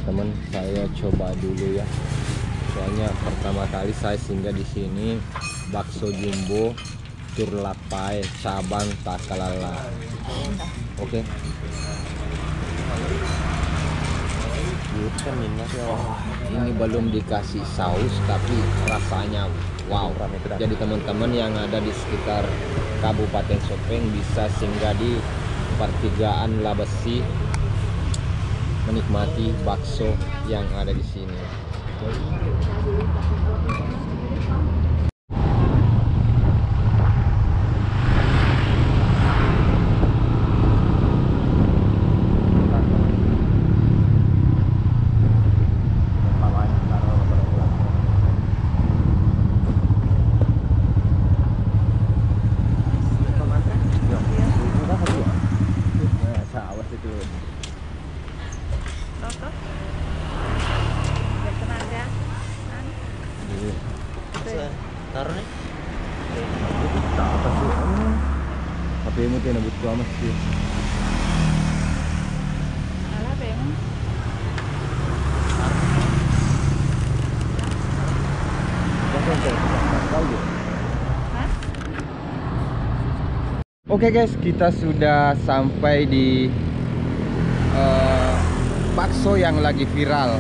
teman-teman, saya coba dulu ya. Soalnya pertama kali saya singgah di sini bakso jumbo Turlapai cabang Takalala. Oke. Ini belum dikasih saus tapi rasanya wow. Jadi teman-teman yang ada di sekitar Kabupaten Sopeng bisa singgah di pertigaan Labesi menikmati bakso yang ada di sini. Taruh nih. Apa sih? HP mu tuh nabut gua mas sih. Alah beng. Oke guys, kita sudah sampai di bakso yang lagi viral.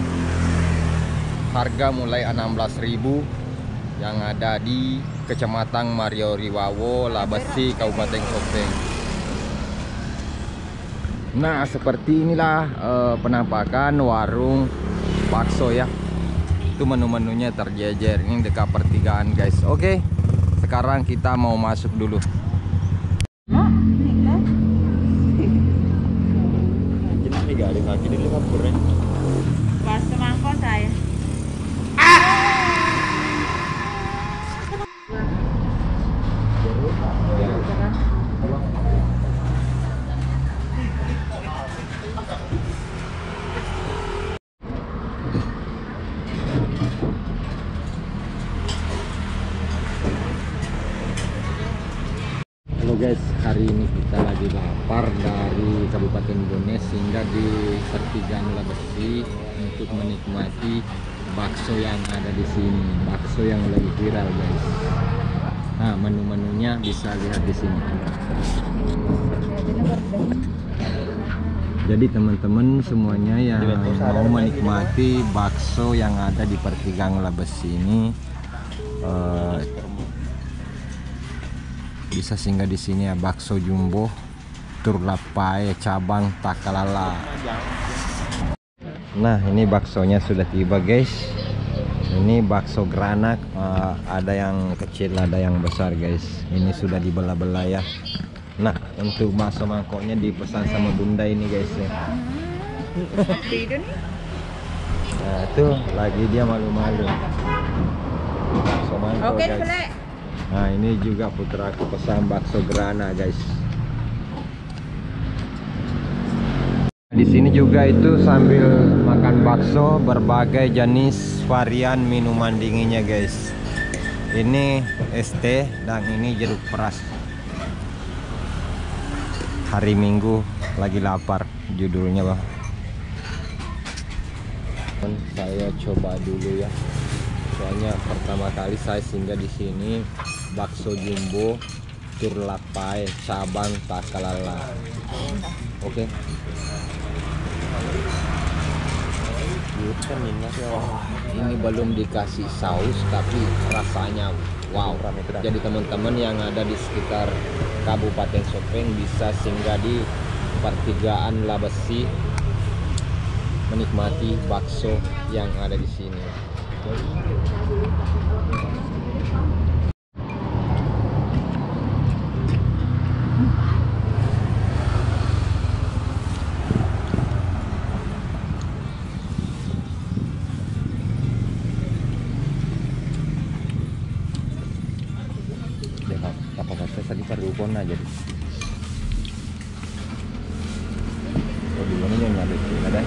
Harga mulai 16.000 yang ada di Kecamatan Mario Riwawo, Labesi, Kabupaten Sopeng. Nah, seperti inilah penampakan warung bakso ya. Itu menu-menunya terjejer. Ini dekat pertigaan guys. Oke, sekarang kita mau masuk dulu. Jadi gak ada kaki di kapurnya. Pas semangkok saya. Halo guys, hari ini kita lagi lapar dari Kabupaten Bones hingga di pertigaan Labesi untuk menikmati bakso yang ada di sini. Bakso yang lagi viral guys. Nah, menu-menunya bisa lihat di sini. Jadi teman-teman semuanya yang mau menikmati bakso yang ada di pertigaan Labesi ini bisa singgah di sini ya, bakso jumbo Turlapai cabang Takalala. Nah, ini baksonya sudah tiba guys. Ini bakso geranak, ada yang kecil ada yang besar guys. Ini sudah dibelah-belah ya. Nah, untuk bakso mangkoknya dipesan sama bunda ini guys ya. Nah, tuh lagi dia malu-malu. Bakso mangkok guys. Nah, ini juga putra aku pesan bakso gerana guys. Di sini juga itu sambil makan bakso berbagai jenis varian minuman dinginnya guys. Ini es teh dan ini jeruk peras. Hari Minggu lagi lapar judulnya bang. Saya coba dulu ya. Soalnya pertama kali saya singgah di sini bakso jumbo Turlapai cabang Takalala. Oke. Ini belum dikasih saus tapi rasanya wow. Jadi teman-teman yang ada di sekitar Kabupaten Sopeng bisa singgah di pertigaan Labesi menikmati bakso yang ada di sini. Apa kata tadi parukon aja. Oh, di mana yang ada sih ada?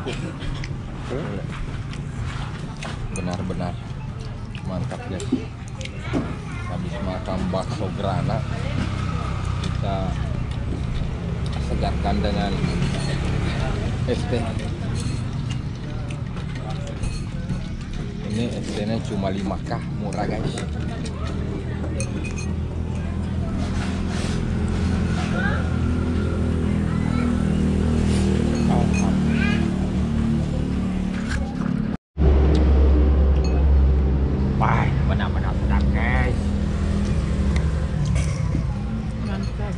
cukup. Benar-benar mantap guys. Habis makan bakso grana, kita segarkan dengan es teh. Ini es tehnya cuma 5K, murah guys. Wah, benar-benar sedap guys. Mantap.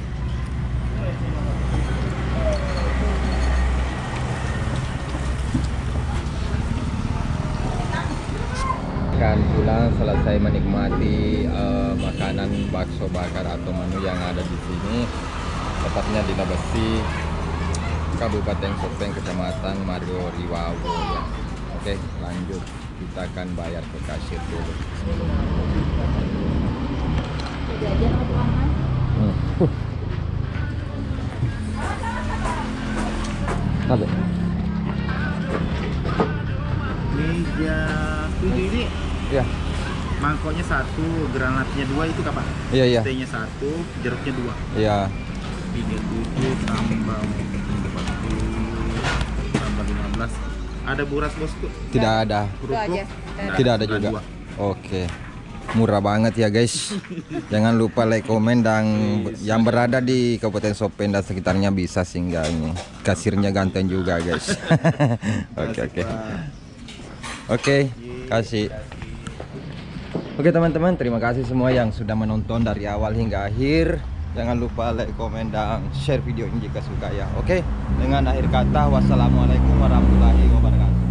Kan pulang selesai menikmati makanan bakso bakar atau menu yang ada di sini, tepatnya di Besi, Kabupaten Sopeng, Kecamatan Margo Riwawo ya. Oke, lanjut, kita akan bayar ke kasir dulu. Jajan apa tuh Mas? Tapi Meja 7 ini ya, mangkoknya 1, granatnya 2 itu kapan? iya iya Tehnya 1, jeruknya 2. iya. Ini 7 tambah 40 tambah 15. Ada buras bosku? Tidak ada, Itu aja. tidak ada juga. Oke, murah banget ya guys. Jangan lupa like, komen, dan yang berada di Kabupaten Sopeng dan sekitarnya bisa singgah ini. Kasirnya ganteng juga guys. Oke, kasih. Oke teman-teman, terima kasih semua yang sudah menonton dari awal hingga akhir. Jangan lupa like, komen, dan share video ini jika suka ya. Oke, dengan akhir kata, wassalamualaikum warahmatullahi wabarakatuh.